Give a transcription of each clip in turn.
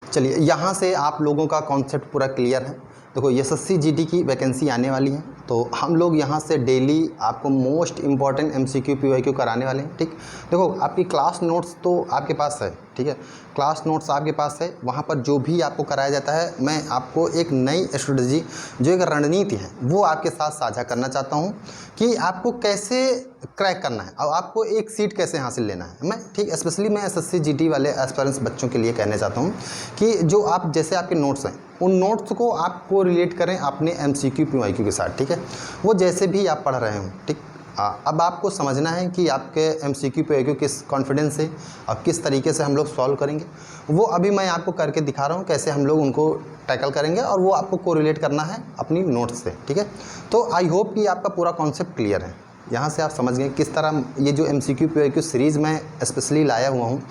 चलिए, यहाँ से आप लोगों का कॉन्सेप्ट पूरा क्लियर है। देखो, एसएससी जीडी की वैकेंसी आने वाली है, तो हम लोग यहाँ से डेली आपको मोस्ट इम्पॉर्टेंट एमसीक्यू पीवाईक्यू कराने वाले हैं। ठीक, देखो आपकी क्लास नोट्स तो आपके पास है, ठीक है, क्लास नोट्स आपके पास है। वहाँ पर जो भी आपको कराया जाता है, मैं आपको एक नई स्ट्रेटजी, जो एक रणनीति है, वो आपके साथ साझा करना चाहता हूँ कि आपको कैसे क्रैक करना है और आपको एक सीट कैसे हासिल लेना है। मैं ठीक स्पेशली मैं एसएससी जीडी वाले एस्पिरेंट्स बच्चों के लिए कहना चाहता हूँ कि जो आप जैसे आपके नोट्स हैं, उन नोट्स को आपको रिलेट करें अपने एमसीक्यू पीवाईक्यू के साथ। ठीक है, वो जैसे भी आप पढ़ रहे हो। ठीक, अब आपको समझना है कि आपके एमसीक्यू पीवाईक्यू किस कॉन्फिडेंस से और किस तरीके से हम लोग सॉल्व करेंगे। वो अभी मैं आपको करके दिखा रहा हूँ कैसे हम लोग उनको टैकल करेंगे, और वो आपको कोरिलेट करना है अपनी नोट्स से। ठीक है, तो आई होप कि आपका पूरा कॉन्सेप्ट क्लियर है। यहाँ से आप समझ गए किस तरह ये जो एमसीक्यू पीवाईक्यू सीरीज़ मैं स्पेशली लाया हुआ हूँ।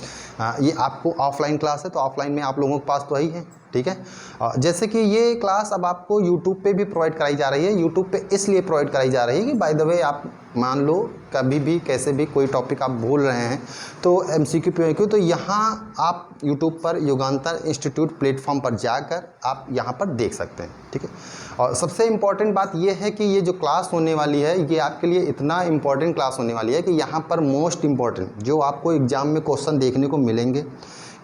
ये आपको ऑफलाइन क्लास है, तो ऑफलाइन में आप लोगों के पास तो है ही है। ठीक है, जैसे कि ये क्लास अब आपको यूट्यूब पे भी प्रोवाइड कराई जा रही है। यूट्यूब पे इसलिए प्रोवाइड कराई जा रही है कि बाय द वे आप मान लो कभी भी कैसे भी कोई टॉपिक आप भूल रहे हैं तो एमसीक्यू पीवाईक्यू, तो यहाँ आप यूट्यूब पर युगांतर इंस्टीट्यूट प्लेटफॉर्म पर जाकर आप यहाँ पर देख सकते हैं। ठीक है, और सबसे इम्पॉर्टेंट बात यह है कि ये जो क्लास होने वाली है, ये आपके लिए इतना इम्पॉर्टेंट क्लास होने वाली है कि यहाँ पर मोस्ट इम्पॉर्टेंट जो आपको एग्ज़ाम में क्वेश्चन देखने को मिलेंगे,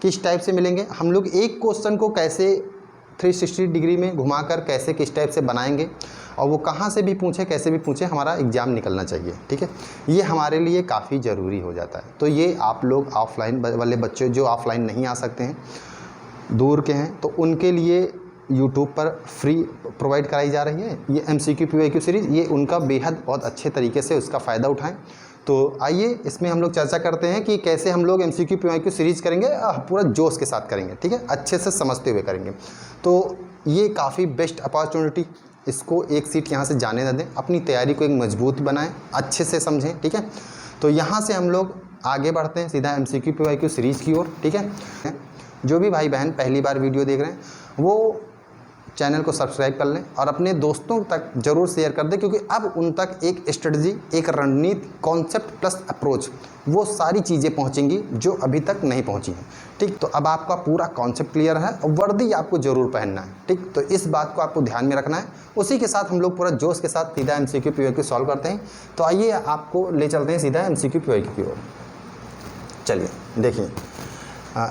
किस टाइप से मिलेंगे, हम लोग एक क्वेश्चन को कैसे 360 डिग्री में घुमाकर कैसे किस टाइप से बनाएंगे, और वो कहाँ से भी पूछे कैसे भी पूछे, हमारा एग्ज़ाम निकलना चाहिए। ठीक है, ये हमारे लिए काफ़ी ज़रूरी हो जाता है। तो ये आप लोग ऑफलाइन वाले बच्चे जो ऑफलाइन नहीं आ सकते हैं, दूर के हैं, तो उनके लिए यूट्यूब पर फ्री प्रोवाइड कराई जा रही है ये एमसीक्यू पीवाईक्यू सीरीज़। ये उनका बेहद बहुत अच्छे तरीके से उसका फ़ायदा उठाएं। तो आइए इसमें हम लोग चर्चा करते हैं कि कैसे हम लोग एमसीक्यू पीवाईक्यू सीरीज़ करेंगे, पूरा जोश के साथ करेंगे। ठीक है, अच्छे से समझते हुए करेंगे। तो ये काफ़ी बेस्ट अपॉर्चुनिटी, इसको एक सीट यहाँ से जाने न दें, अपनी तैयारी को एक मजबूत बनाएं, अच्छे से समझें। ठीक है, तो यहाँ से हम लोग आगे बढ़ते हैं सीधा एमसीक्यू पीवाईक्यू सीरीज़ की ओर। ठीक है, जो भी भाई बहन पहली बार वीडियो देख रहे हैं वो चैनल को सब्सक्राइब कर लें और अपने दोस्तों तक ज़रूर शेयर कर दें, क्योंकि अब उन तक एक स्ट्रेटजी, एक रणनीति, कॉन्सेप्ट प्लस अप्रोच, वो सारी चीज़ें पहुंचेंगी जो अभी तक नहीं पहुंची हैं। ठीक, तो अब आपका पूरा कॉन्सेप्ट क्लियर है और वर्दी आपको ज़रूर पहनना है। ठीक, तो इस बात को आपको ध्यान में रखना है। उसी के साथ हम लोग पूरा जोश के साथ सीधा एमसीक्यू पीवाईक्यू सॉल्व करते हैं। तो आइए आपको ले चलते हैं सीधा एमसीक्यू पीवाईक्यू की ओर। चलिए देखिए,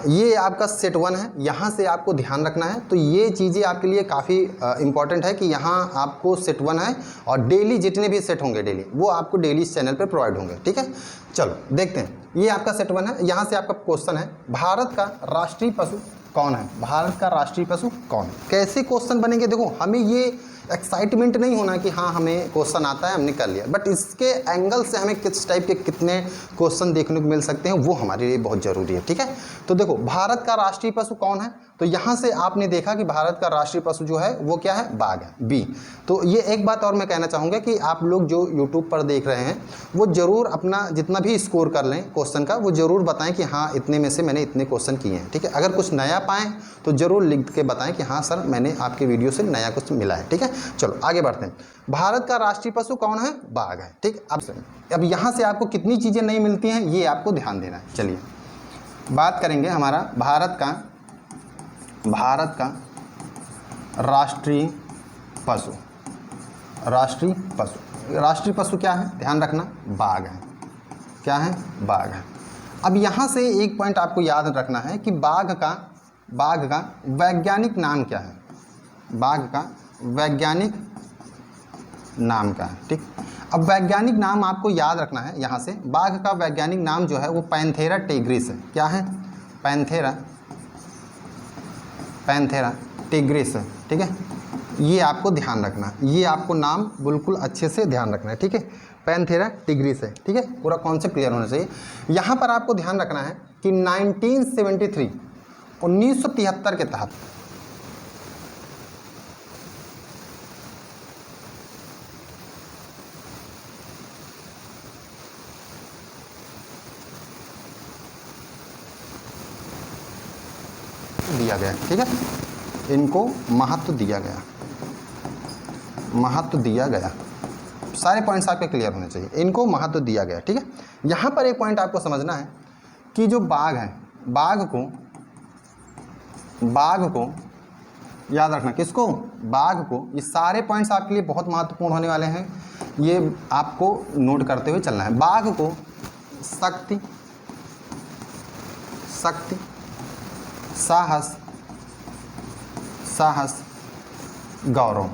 ये आपका सेट 1 है, यहाँ से आपको ध्यान रखना है। तो ये चीज़ें आपके लिए काफ़ी इंपॉर्टेंट है कि यहाँ आपको सेट 1 है, और डेली जितने भी सेट होंगे डेली, वो आपको डेली इस चैनल पे प्रोवाइड होंगे। ठीक है, चलो देखते हैं। ये आपका सेट 1 है। यहाँ से आपका क्वेश्चन है, भारत का राष्ट्रीय पशु कौन है? भारत का राष्ट्रीय पशु कौन है? कैसे क्वेश्चन बनेंगे? देखो, हमें ये एक्साइटमेंट नहीं होना कि हाँ हमें क्वेश्चन आता है हमने कर लिया, बट इसके एंगल से हमें किस टाइप के कितने क्वेश्चन देखने को मिल सकते हैं, वो हमारे लिए बहुत ज़रूरी है। ठीक है, तो देखो, भारत का राष्ट्रीय पशु कौन है? तो यहाँ से आपने देखा कि भारत का राष्ट्रीय पशु जो है वो क्या है? बाघ है, बी। तो ये एक बात और मैं कहना चाहूँगा कि आप लोग जो यूट्यूब पर देख रहे हैं वो ज़रूर अपना जितना भी स्कोर कर लें क्वेश्चन का, वो ज़रूर बताएं कि हाँ इतने में से मैंने इतने क्वेश्चन किए हैं। ठीक है, अगर कुछ नया पाएँ तो ज़रूर लिख के बताएं कि हाँ सर मैंने आपके वीडियो से नया कुछ मिला है। ठीक है, चलो आगे बढ़ते हैं। भारत का राष्ट्रीय पशु कौन है? बाघ है। ठीक, अब यहाँ से आपको कितनी चीज़ें नहीं मिलती हैं ये आपको ध्यान देना है। चलिए बात करेंगे हमारा भारत का राष्ट्रीय पशु। राष्ट्रीय पशु क्या है? ध्यान रखना, बाघ है। क्या है? बाघ है। अब यहाँ से एक पॉइंट आपको याद रखना है कि बाघ का वैज्ञानिक नाम क्या है? बाघ का वैज्ञानिक नाम क्या है? ठीक, अब वैज्ञानिक नाम आपको याद रखना है। यहाँ से बाघ का वैज्ञानिक नाम जो है वो पैंथेरा टिग्रिस है। क्या है? पैंथेरा टिग्रिस है। ठीक है, ये आपको ध्यान रखना है, ये आपको नाम बिल्कुल अच्छे से ध्यान रखना है। ठीक है, पैंथेरा टिग्रिस है। ठीक है, पूरा कॉन्सेप्ट क्लियर होना चाहिए। यहाँ पर आपको ध्यान रखना है कि 1973 के तहत दिया गया। ठीक है, इनको महत्व दिया गया। सारे पॉइंट्स आपके क्लियर होने चाहिए, इनको महत्व दिया गया। ठीक है, यहाँ पर एक पॉइंट आपको समझना है कि जो बाघ है, बाघ को बाघ को याद रखना, किसको, बाघ को। ये सारे पॉइंट्स आपके लिए बहुत महत्वपूर्ण होने वाले हैं, ये आपको नोट करते हुए चलना है। बाघ को शक्ति, शक्ति, साहस, साहस, गौरव,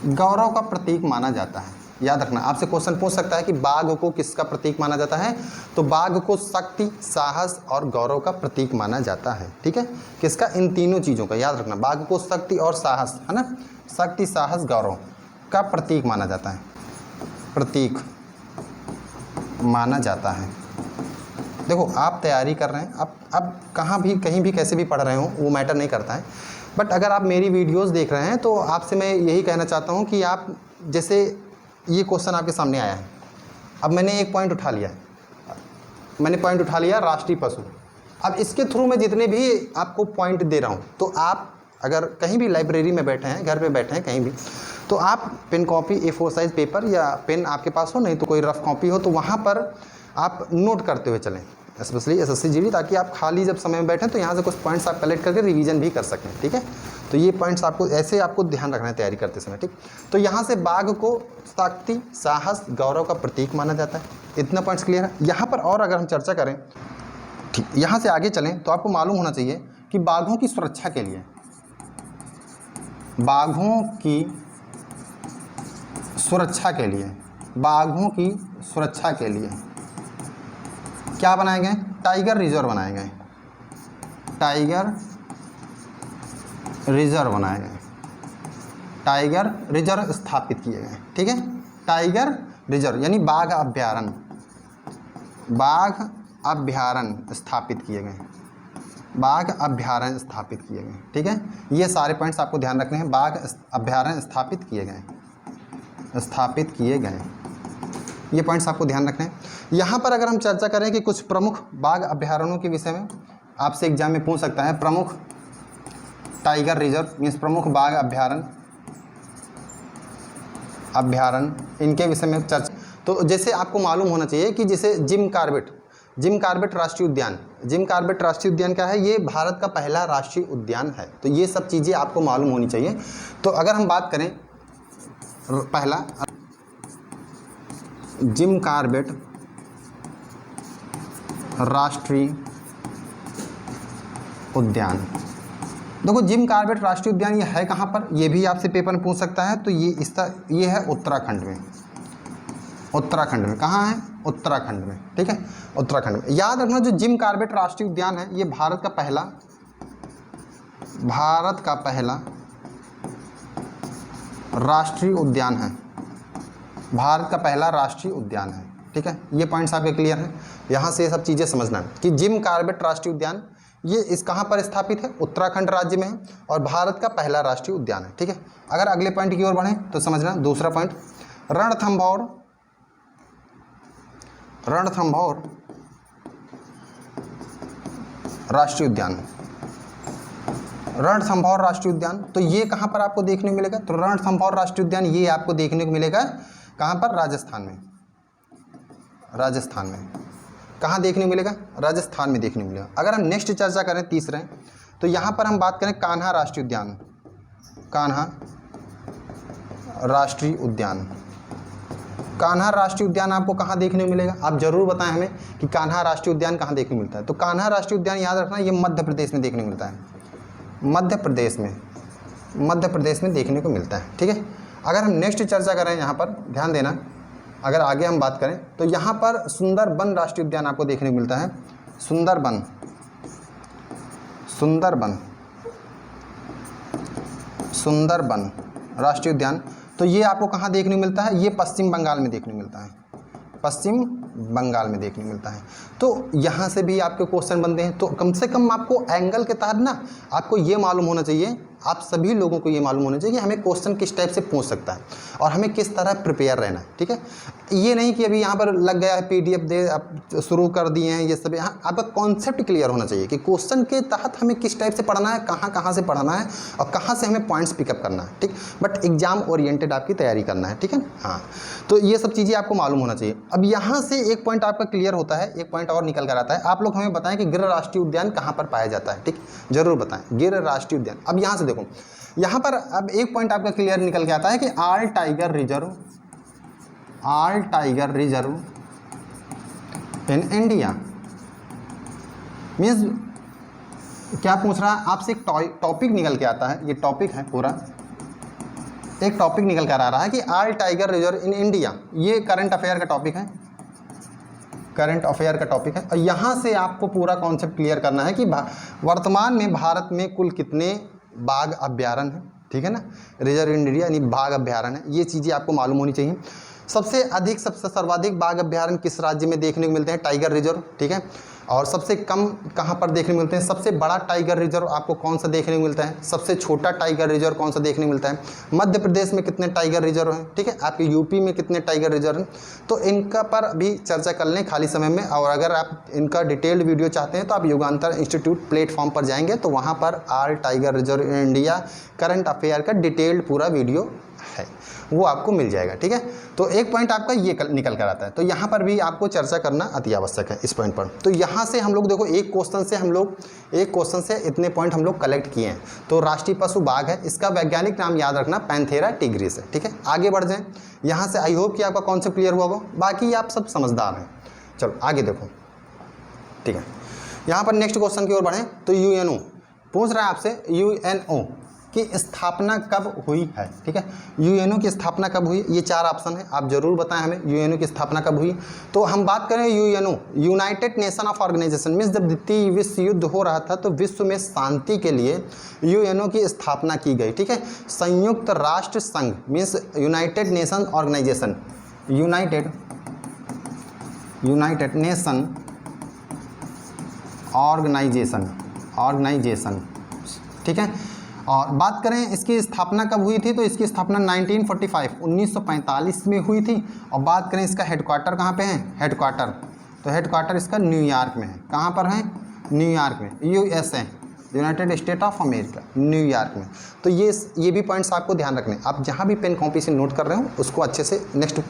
गौरव का प्रतीक माना जाता है। याद रखना, आपसे क्वेश्चन पूछ सकता है कि बाघ को किसका प्रतीक माना जाता है, तो बाघ को शक्ति, साहस और गौरव का प्रतीक माना जाता है। ठीक है, किसका, इन तीनों चीज़ों का। याद रखना, बाघ को शक्ति और साहस, है ना, शक्ति, साहस, गौरव का प्रतीक माना जाता है, प्रतीक माना जाता है। देखो आप तैयारी कर रहे हैं, अब कहाँ भी, कहीं भी, कैसे भी पढ़ रहे हो वो मैटर नहीं करता है, बट अगर आप मेरी वीडियोस देख रहे हैं तो आपसे मैं यही कहना चाहता हूँ कि आप, जैसे ये क्वेश्चन आपके सामने आया है, अब मैंने एक पॉइंट उठा लिया है, मैंने पॉइंट उठा लिया राष्ट्रीय पशु। अब इसके थ्रू मैं जितने भी आपको पॉइंट दे रहा हूँ, तो आप अगर कहीं भी लाइब्रेरी में बैठे हैं, घर पे बैठे हैं, कहीं भी, तो आप pen copy, A4 size paper या पेन आपके पास हो, नहीं तो कोई रफ कॉपी हो, तो वहाँ पर आप नोट करते हुए चलें, स्पेशली SSC GD, ताकि आप खाली जब समय में बैठें तो यहाँ से कुछ पॉइंट्स आप कलेक्ट करके रिवीजन भी कर सकें। ठीक है, तो ये पॉइंट्स आपको ऐसे आपको ध्यान रखना है तैयारी करते समय। ठीक, तो यहाँ से बाघ को शक्ति, साहस, गौरव का प्रतीक माना जाता है। इतना पॉइंट्स क्लियर है। यहाँ पर और अगर हम चर्चा करें, ठीक, यहाँ से आगे चलें तो आपको मालूम होना चाहिए कि बाघों की सुरक्षा के लिए, बाघों की सुरक्षा के लिए, बाघों की सुरक्षा के लिए क्या बनाए गए, टाइगर रिजर्व बनाए गए, टाइगर रिजर्व बनाए गए, टाइगर रिजर्व स्थापित किए गए। ठीक है, टाइगर रिजर्व यानी बाघ अभ्यारण्य, बाघ अभ्यारण्य स्थापित किए गए, बाघ अभ्यारण्य स्थापित किए गए। ठीक है, ये सारे पॉइंट्स आपको ध्यान रखने हैं। बाघ अभ्यारण्य स्थापित किए गए, स्थापित किए गए, ये पॉइंट्स आपको ध्यान रखने हैं। यहाँ पर अगर हम चर्चा करें कि कुछ प्रमुख बाघ अभ्यारण्यों के विषय में, आपसे एग्जाम में पूछ सकता है, प्रमुख टाइगर रिजर्व मीन्स प्रमुख बाघ अभ्यारण्य, इनके विषय में चर्चा। तो जैसे आपको मालूम होना चाहिए कि जैसे जिम कॉर्बेट राष्ट्रीय उद्यान, जिम कॉर्बेट राष्ट्रीय उद्यान क्या है, ये भारत का पहला राष्ट्रीय उद्यान है। तो ये सब चीज़ें आपको मालूम होनी चाहिए। तो अगर हम बात करें, पहला जिम कॉर्बेट राष्ट्रीय उद्यान। देखो जिम कॉर्बेट राष्ट्रीय उद्यान ये है कहाँ पर, ये भी आपसे पेपर में पूछ सकता है। तो ये है उत्तराखंड में, उत्तराखंड में। कहाँ है, उत्तराखंड में। ठीक है, उत्तराखंड में। याद रखना, जो जिम कॉर्बेट राष्ट्रीय उद्यान है ये भारत का पहला राष्ट्रीय उद्यान है, भारत का पहला राष्ट्रीय उद्यान है। ठीक है, ये पॉइंट्स आपके क्लियर हैं। यहाँ से ये सब चीज़ें समझना है कि जिम कॉर्बेट राष्ट्रीय उद्यान ये इस कहाँ पर स्थापित है, उत्तराखंड राज्य में है, और भारत का पहला राष्ट्रीय उद्यान है। ठीक है, अगर अगले पॉइंट की ओर बढ़ें तो समझना, दूसरा पॉइंट रणथंभौर राष्ट्रीय उद्यान, रणथंभौर राष्ट्रीय उद्यान। तो ये कहाँ पर आपको देखने को मिलेगा, तो रणथंभौर राष्ट्रीय उद्यान ये आपको देखने को मिलेगा कहाँ पर, राजस्थान में। राजस्थान में कहाँ देखने को मिलेगा, राजस्थान में देखने को मिलेगा। अगर हम नेक्स्ट चर्चा करें तीसरे, तो यहाँ पर हम बात करें कान्हा राष्ट्रीय उद्यान, कान्हा राष्ट्रीय उद्यान। कान्हा राष्ट्रीय उद्यान आपको कहाँ देखने को मिलेगा, आप जरूर बताएं हमें कि कान्हा राष्ट्रीय उद्यान कहाँ देखने को मिलता है। तो कान्हा राष्ट्रीय उद्यान याद रखना, ये मध्य प्रदेश में देखने को मिलता है, मध्य प्रदेश में देखने को मिलता है। ठीक है, अगर हम नेक्स्ट चर्चा करें, यहाँ पर ध्यान देना, अगर आगे हम बात करें तो यहाँ पर सुंदरबन राष्ट्रीय उद्यान आपको देखने को मिलता है, सुंदरबन राष्ट्रीय उद्यान। तो ये आपको कहाँ देखने को मिलता है, ये पश्चिम बंगाल में देखने को मिलता है, पश्चिम बंगाल में देखने को मिलता है। तो यहाँ से भी आपके क्वेश्चन बनते हैं। तो कम से कम आपको एंगल के तहत ना आपको ये मालूम होना चाहिए आप सभी लोगों को ये मालूम होना चाहिए कि हमें क्वेश्चन किस टाइप से पूछ सकता है और हमें किस तरह प्रिपेयर रहना है, ठीक है। ये नहीं कि अभी यहाँ पर लग गया है PDF दे आप शुरू कर दिए हैं ये सब, यहाँ आपका कॉन्सेप्ट क्लियर होना चाहिए कि क्वेश्चन के तहत हमें किस टाइप से पढ़ना है, कहाँ से पढ़ना है और कहाँ से हमें पॉइंट्स पिकअप करना है, ठीक। बट एग्जाम ओरिएंटेड आपकी तैयारी करना है, ठीक है। हाँ, तो ये सब चीज़ें आपको मालूम होना चाहिए। अब यहाँ से एक पॉइंट आपका क्लियर होता है, एक पॉइंट और निकल कर आता है। आप लोग हमें बताएं कि गिर राष्ट्रीय उद्यान कहाँ पर पाया जाता है, ठीक, जरूर बताएं गिर राष्ट्रीय उद्यान। अब यहाँ से देखो, यहाँ पर अब एक पॉइंट आपका क्लियर निकल के आता है कि all tiger reserve in India means क्या पूछ रहा है आपसे, एक टॉपिक निकल के आता है, ये टॉपिक है पूरा, एक टॉपिक निकल कर आ रहा है कि all tiger reserve in India, ये करंट अफेयर का टॉपिक है, करंट अफेयर का टॉपिक है। और यहाँ से आपको पूरा कॉन्सेप्ट क्लियर करना है कि वर्तमान में भारत में कुल कितने बाघ अभ्यारण्य हैं, ठीक है ना, रिजर्व इन इंडिया यानी बाघ अभ्यारण्य है, ये चीज़ें आपको मालूम होनी चाहिए। सबसे अधिक सबसे सर्वाधिक बाघ अभ्यारण्य किस राज्य में देखने को मिलते हैं, टाइगर रिजर्व, ठीक है। और सबसे कम कहाँ पर देखने को मिलते हैं, सबसे बड़ा टाइगर रिजर्व आपको कौन सा देखने को मिलता है, सबसे छोटा टाइगर रिजर्व कौन सा देखने को मिलता है, मध्य प्रदेश में कितने टाइगर रिजर्व हैं, ठीक है, आपके यूपी में कितने टाइगर रिजर्व हैं। तो इनका पर भी चर्चा कर लें खाली समय में। और अगर आप इनका डिटेल्ड वीडियो चाहते हैं तो आप युगांतर इंस्टीट्यूट प्लेटफॉर्म पर जाएंगे तो वहाँ पर all tiger reserve in India current affair का डिटेल्ड पूरा वीडियो है, वो आपको मिल जाएगा, ठीक है। तो एक पॉइंट आपका ये निकल कर आता है, तो यहाँ पर भी आपको चर्चा करना अति आवश्यक है इस पॉइंट पर। तो यहाँ से हम लोग देखो, एक क्वेश्चन से इतने पॉइंट हम लोग कलेक्ट किए हैं। तो राष्ट्रीय पशु बाघ है, इसका वैज्ञानिक नाम याद रखना पैंथेरा टिग्रिस है, ठीक है। आगे बढ़ जाएं, यहाँ से आई होप कि आपका कॉन्सेप्ट क्लियर हुआ होगा, बाकी आप सब समझदार हैं। चलो आगे देखो, ठीक है। यहाँ पर नेक्स्ट क्वेश्चन की ओर बढ़ें तो यूएनओ पूछ रहा है आपसे, यूएनओ की स्थापना कब हुई है, ठीक है। यूएनओ की स्थापना कब हुई, ये 4 ऑप्शन है, आप जरूर बताएं हमें यूएनओ की स्थापना कब हुई। तो हम बात करें UNO, United Nation of organization means जब द्वितीय विश्व युद्ध हो रहा था तो विश्व में शांति के लिए यूएनओ की स्थापना की गई, ठीक है। संयुक्त राष्ट्र संघ means United Nation organization, United Nation organization, ठीक है। और बात करें इसकी स्थापना कब हुई थी, तो इसकी स्थापना 1945 में हुई थी। और बात करें इसका हेडक्वार्टर कहाँ पे है, तो हेडक्वार्टर इसका न्यूयॉर्क में है। कहाँ पर है, न्यूयॉर्क में, USA United state of America, New York में। तो ये भी पॉइंट्स आपको ध्यान रखने, आप जहाँ भी पेन कॉपी से नोट कर रहे हो उसको अच्छे से नेक्स्ट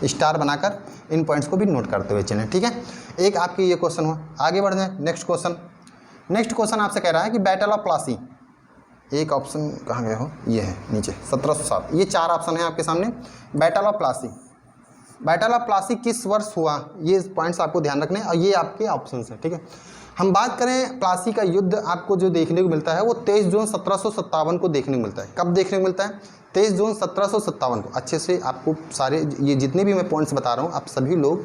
स्टार बनाकर इन पॉइंट्स को भी नोट करते हुए चलें, ठीक है। एक आपकी ये क्वेश्चन हुआ, आगे बढ़ जाए नेक्स्ट क्वेश्चन आपसे कह रहा है कि बैटल ऑफ प्लासी, एक ऑप्शन कहाँ गए हो, ये है नीचे 1707, ये 4 ऑप्शन है आपके सामने। बैटल ऑफ प्लासी किस वर्ष हुआ, ये पॉइंट्स आपको ध्यान रखने और ये आपके ऑप्शंस हैं, ठीक है। हम बात करें प्लासी का युद्ध, आपको जो देखने को मिलता है वो 23 जून 1757 को देखने को मिलता है। कब देखने को मिलता है, 23 जून 1757 को। अच्छे से आपको सारे ये जितने भी मैं पॉइंट्स बता रहा हूँ आप सभी लोग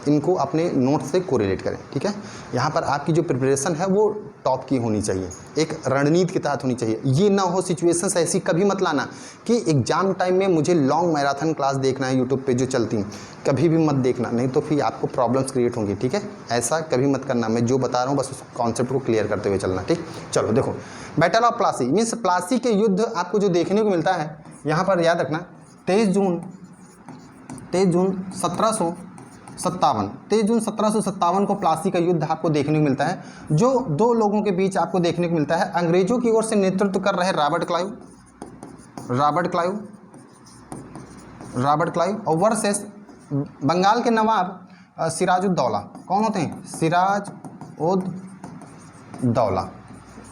इनको अपने नोट से कोरिलेट करें, ठीक है। यहाँ पर आपकी जो प्रिपरेशन है वो टॉप की होनी चाहिए, एक रणनीति के तहत होनी चाहिए। ये ना हो सिचुएशंस ऐसी कभी मत लाना कि एग्जाम टाइम में मुझे लॉन्ग मैराथन क्लास देखना है यूट्यूब पे जो चलती हैं, कभी भी मत देखना, नहीं तो फिर आपको प्रॉब्लम्स क्रिएट होंगी, ठीक है। ऐसा कभी मत करना, मैं जो बता रहा हूँ बस उस कॉन्सेप्ट को क्लियर करते हुए चलना, ठीक। चलो देखो, battle of Plassey means Plassey के युद्ध आपको जो देखने को मिलता है, यहाँ पर याद रखना 23 जून 1757 को प्लासी का युद्ध आपको देखने को मिलता है, जो 2 लोगों के बीच आपको देखने को मिलता है। अंग्रेजों की ओर से नेतृत्व कर रहे रॉबर्ट क्लाइव और वर्सेस बंगाल के नवाब सिराजुद्दौला। कौन होते हैं,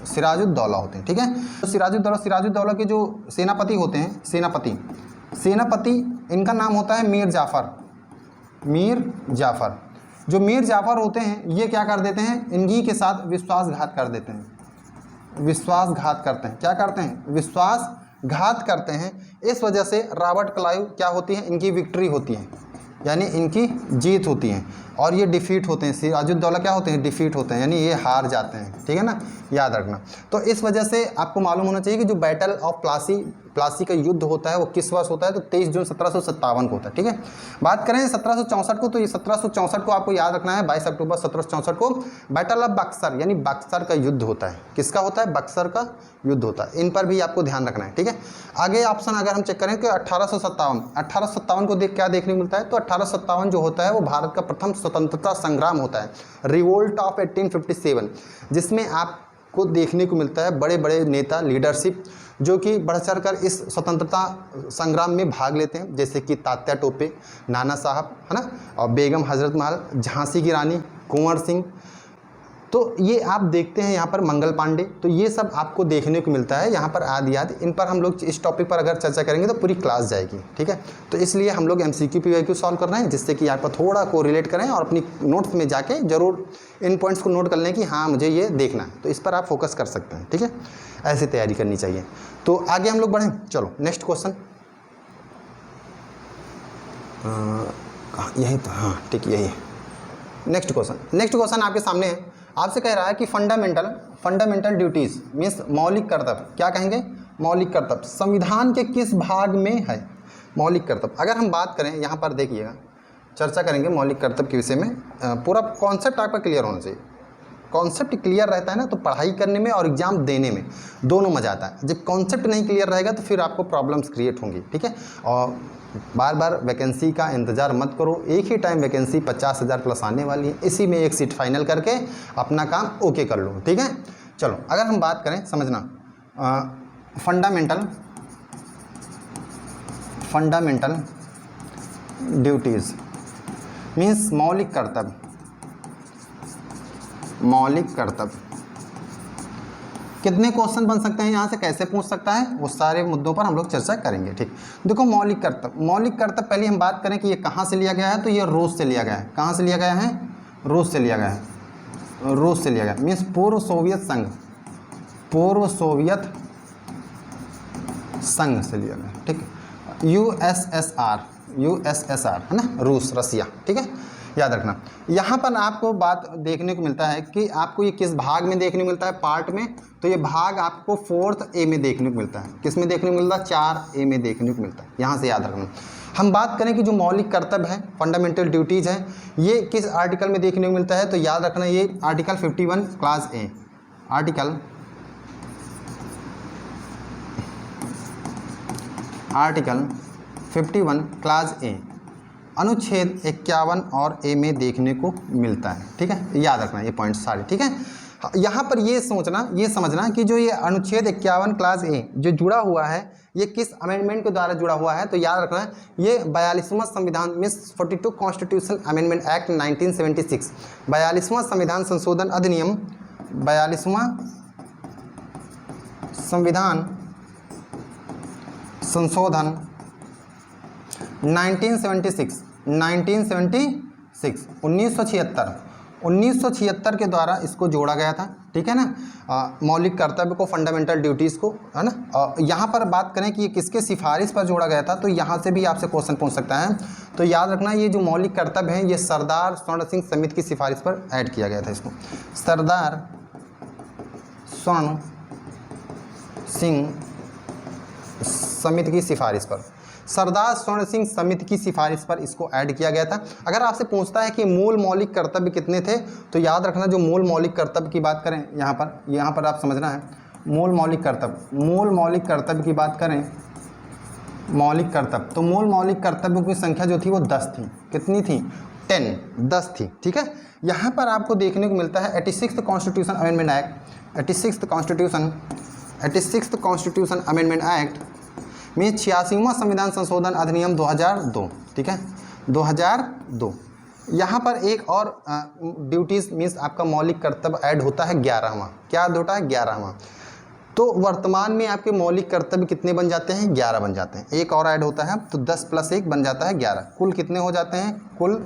सिराजुद्दौला होते हैं, ठीक है। तो सिराजुद्दौला के जो सेनापति होते हैं, सेनापति इनका नाम होता है मीर जाफ़र। जो मीर जाफ़र होते हैं ये क्या कर देते हैं, इन्हीं के साथ विश्वासघात करते हैं। इस वजह से रॉबर्ट क्लाइव क्या होती है, इनकी विक्ट्री होती है, यानी इनकी जीत होती है। और ये डिफीट होते हैं, सिराजुद्दौला क्या होते हैं, डिफीट होते हैं, यानी ये हार जाते हैं, ठीक है ना, याद रखना। तो इस वजह से आपको मालूम होना चाहिए कि जो बैटल ऑफ प्लासी का युद्ध होता है वो किस वर्ष होता है, तो 23 जून 1757 को होता है, ठीक है। बात करें 1764 को, तो ये 1764 को आपको याद रखना है, 22 अक्टूबर 1764 को बैटल ऑफ बक्सर यानी बक्सर का युद्ध होता है। किसका होता है, बक्सर का युद्ध होता है। इन पर भी आपको ध्यान रखना है, ठीक है। आगे ऑप्शन अगर हम चेक करें कि 1857 को क्या देखने को मिलता है, तो 1857 जो होता है वो भारत का प्रथम स्वतंत्रता संग्राम होता है, रिवोल्ट ऑफ 1857, जिसमें आपको देखने को मिलता है बड़े बड़े नेता लीडरशिप जो कि बढ़ चढ़ कर इस स्वतंत्रता संग्राम में भाग लेते हैं, जैसे कि तात्या टोपे, नाना साहब, है ना, और बेगम हजरत महल, झांसी की रानी, कुंवर सिंह। तो ये आप देखते हैं यहाँ पर मंगल पांडे, तो ये सब आपको देखने को मिलता है यहाँ पर आदि आदि। इन पर हम लोग इस टॉपिक पर अगर चर्चा करेंगे तो पूरी क्लास जाएगी, ठीक है। तो इसलिए हम लोग MCQ PYQ सॉल्व कर रहे हैं, जिससे कि आप थोड़ा को रिलेट करें और अपनी नोट्स में जाके जरूर इन पॉइंट्स को नोट कर लें कि हाँ मुझे ये देखना है, तो इस पर आप फोकस कर सकते हैं, ठीक है। ऐसे तैयारी करनी चाहिए। तो आगे हम लोग बढ़ें, चलो नेक्स्ट क्वेश्चन। यही तो, हाँ ठीक यही है नेक्स्ट क्वेश्चन आपके सामने है। आपसे कह रहा है कि फंडामेंटल ड्यूटीज़ मीन्स मौलिक कर्तव्य, क्या कहेंगे, मौलिक कर्तव्य संविधान के किस भाग में है, मौलिक कर्तव्य। अगर हम बात करें यहाँ पर देखिएगा, चर्चा करेंगे मौलिक कर्तव्य के विषय में, पूरा कॉन्सेप्ट आपका क्लियर होना चाहिए। कॉन्सेप्ट क्लियर रहता है ना तो पढ़ाई करने में और एग्जाम देने में दोनों मज़ा आता है। जब कॉन्सेप्ट नहीं क्लियर रहेगा तो फिर आपको प्रॉब्लम्स क्रिएट होंगी, ठीक है। और बार बार वैकेंसी का इंतज़ार मत करो, एक ही टाइम वैकेंसी 50,000 प्लस आने वाली है, इसी में एक सीट फाइनल करके अपना काम ओके कर लो, ठीक है। चलो अगर हम बात करें, समझना, फंडामेंटल ड्यूटीज़ मीन्स मौलिक कर्तव्य कितने क्वेश्चन बन सकते हैं यहाँ से, कैसे पूछ सकता है, वो सारे मुद्दों पर हम लोग चर्चा करेंगे, ठीक। देखो मौलिक कर्तव्य पहले हम बात करें कि ये कहाँ से लिया गया है, तो ये रूस से लिया गया है। कहाँ से लिया गया है, रूस से लिया गया है, रूस से लिया गया मीन्स पूर्व सोवियत संघ से लिया गया, ठीक है। USSR है ना, रूस, रसिया, ठीक है, याद रखना। यहाँ पर आपको बात देखने को मिलता है कि आपको ये किस भाग में देखने को मिलता है, पार्ट में, तो ये भाग आपको 4th A में देखने को मिलता है। किस में देखने को मिलता है, 4A में देखने को मिलता है, यहाँ से याद रखना। हम बात करें कि जो मौलिक कर्तव्य है, फंडामेंटल ड्यूटीज़ हैं, ये किस आर्टिकल में देखने को मिलता है, तो याद रखना ये article 51 class A, article 51 class A अनुच्छेद 51 और A में देखने को मिलता है, ठीक है। याद रखना ये पॉइंट सारे, ठीक है। यहाँ पर ये समझना कि जो ये अनुच्छेद 51 क्लास A जो जुड़ा हुआ है, ये किस अमेंडमेंट के द्वारा जुड़ा हुआ है, तो याद रखना है ये 42वां संविधान मीन्स 42 कॉन्स्टिट्यूशन अमेंडमेंट एक्ट 1976, 42वां संविधान संशोधन अधिनियम, 42वां संविधान संशोधन 1976 के द्वारा इसको जोड़ा गया था, ठीक है ना। मौलिक कर्तव्य को, फंडामेंटल ड्यूटीज़ को, है ना। यहाँ पर बात करें कि ये किसके सिफारिश पर जोड़ा गया था, तो यहाँ से भी आपसे क्वेश्चन पूछ सकता है। तो याद रखना ये जो मौलिक कर्तव्य हैं ये सरदार स्वर्ण सिंह समिति की सिफारिश पर ऐड किया गया था। इसको सरदार स्वर्ण सिंह समिति की सिफारिश पर, सरदार स्वर्ण सिंह समिति की सिफारिश पर इसको ऐड किया गया था। अगर आपसे पूछता है कि मूल मौलिक कर्तव्य कितने थे, तो याद रखना जो मूल मौलिक कर्तव्य की बात करें, यहाँ पर आप समझना है मूल मौलिक कर्तव्य की बात करें, मौलिक कर्तव्य, तो मूल मौलिक कर्तव्यों की संख्या जो थी वो 10 थी। कितनी थी, 10 थी, ठीक है। यहाँ पर आपको देखने को मिलता है 86th constitution amendment act, 86th constitution amendment act में 86वां संविधान संशोधन अधिनियम 2002, ठीक है, 2002। यहाँ पर एक और ड्यूटीज़ मीन्स आपका मौलिक कर्तव्य ऐड होता है 11वां। क्या ऐड होता है, 11वां। तो वर्तमान में आपके मौलिक कर्तव्य कितने बन जाते हैं, 11 बन जाते हैं। एक और ऐड होता है तो 10 + 1 बन जाता है 11। कुल कितने हो जाते हैं, कुल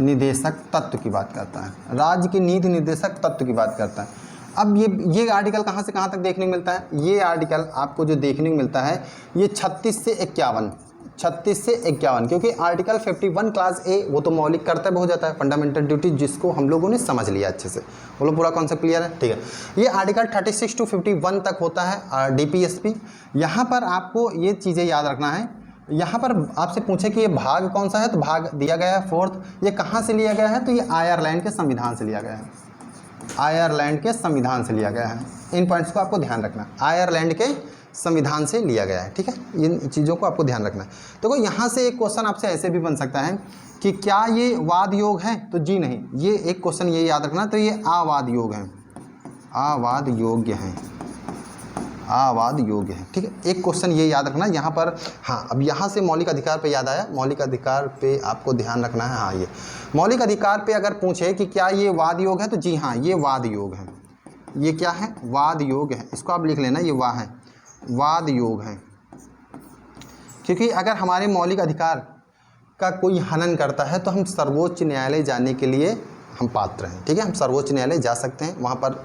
निदेशक तत्व की बात करता है, राज्य के नीति निर्देशक तत्व की बात करता है। अब ये आर्टिकल कहाँ से कहाँ तक देखने को मिलता है? ये आर्टिकल आपको जो देखने को मिलता है ये 36 से 51, 36 से 51, क्योंकि आर्टिकल 51 क्लास ए वो तो मौलिक कर्तव्य हो जाता है, फंडामेंटल ड्यूटी, जिसको हम लोगों ने समझ लिया अच्छे से। बोलो पूरा कॉन्सेप्ट क्लियर है? ठीक है। ये आर्टिकल 36 to 51 तक होता है डीपीएसपी। यहाँ पर आपको ये चीज़ें याद रखना है। यहाँ पर आपसे पूछे कि ये भाग कौन सा है, तो भाग दिया गया है 4th। ये कहाँ से लिया गया है? तो ये आयरलैंड के संविधान से लिया गया है, आयरलैंड के संविधान से लिया गया है। इन पॉइंट्स को आपको ध्यान रखना, आयरलैंड के संविधान से लिया गया है। ठीक है, इन चीज़ों को आपको ध्यान रखना है। तो यहाँ से एक क्वेश्चन आपसे ऐसे भी बन सकता है कि क्या ये वाद योग है? तो जी नहीं, ये एक क्वेश्चन ये याद रखना, तो ये आवाद योग है, आवाद योग्य है, आवाद योग्य है। ठीक है, एक क्वेश्चन ये याद रखना यहाँ पर। हाँ, अब यहाँ से मौलिक अधिकार पे याद आया, मौलिक अधिकार पे आपको ध्यान रखना है। हाँ, ये मौलिक अधिकार पे अगर पूछे कि क्या ये वाद योग है, तो जी हाँ, ये वाद योग है। ये क्या है? वाद योग है। इसको आप लिख लेना, ये वाह है, वाद योग है। क्योंकि अगर हमारे मौलिक अधिकार का कोई हनन करता है तो हम सर्वोच्च न्यायालय जाने के लिए हम पात्र हैं। ठीक है, हम सर्वोच्च न्यायालय जा सकते हैं, वहाँ पर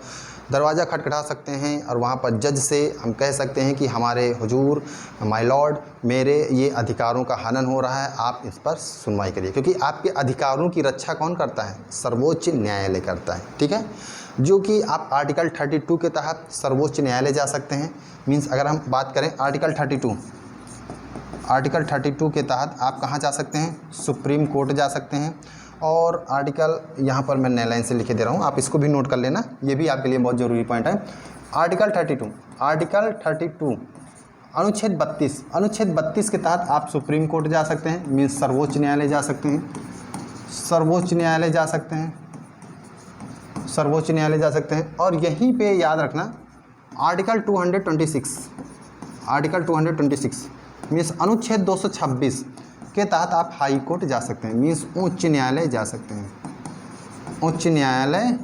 दरवाज़ा खटखटा सकते हैं और वहाँ पर जज से हम कह सकते हैं कि हमारे हुजूर, माय लॉर्ड, मेरे ये अधिकारों का हनन हो रहा है, आप इस पर सुनवाई करिए। क्योंकि आपके अधिकारों की रक्षा कौन करता है? सर्वोच्च न्यायालय करता है। ठीक है, जो कि आप आर्टिकल 32 के तहत सर्वोच्च न्यायालय जा सकते हैं। मीन्स अगर हम बात करें आर्टिकल 32, आर्टिकल 32 के तहत आप कहाँ जा सकते हैं? सुप्रीम कोर्ट जा सकते हैं। और आर्टिकल यहाँ पर मैं नए लाइन से लिखे दे रहा हूँ, आप इसको भी नोट कर लेना, ये भी आपके लिए बहुत ज़रूरी पॉइंट है। आर्टिकल 32, आर्टिकल 32 अनुच्छेद 32, अनुच्छेद 32 के तहत आप सुप्रीम कोर्ट जा सकते हैं, मीन्स सर्वोच्च न्यायालय जा सकते हैं, सर्वोच्च न्यायालय जा सकते हैं, सर्वोच्च न्यायालय जा सकते हैं। और यहीं पे याद रखना आर्टिकल 226, आर्टिकल 226 मीन्स अनुच्छेद 226 के तहत आप हाई कोर्ट जा सकते हैं, मीन्स उच्च न्यायालय जा सकते हैं, उच्च न्यायालय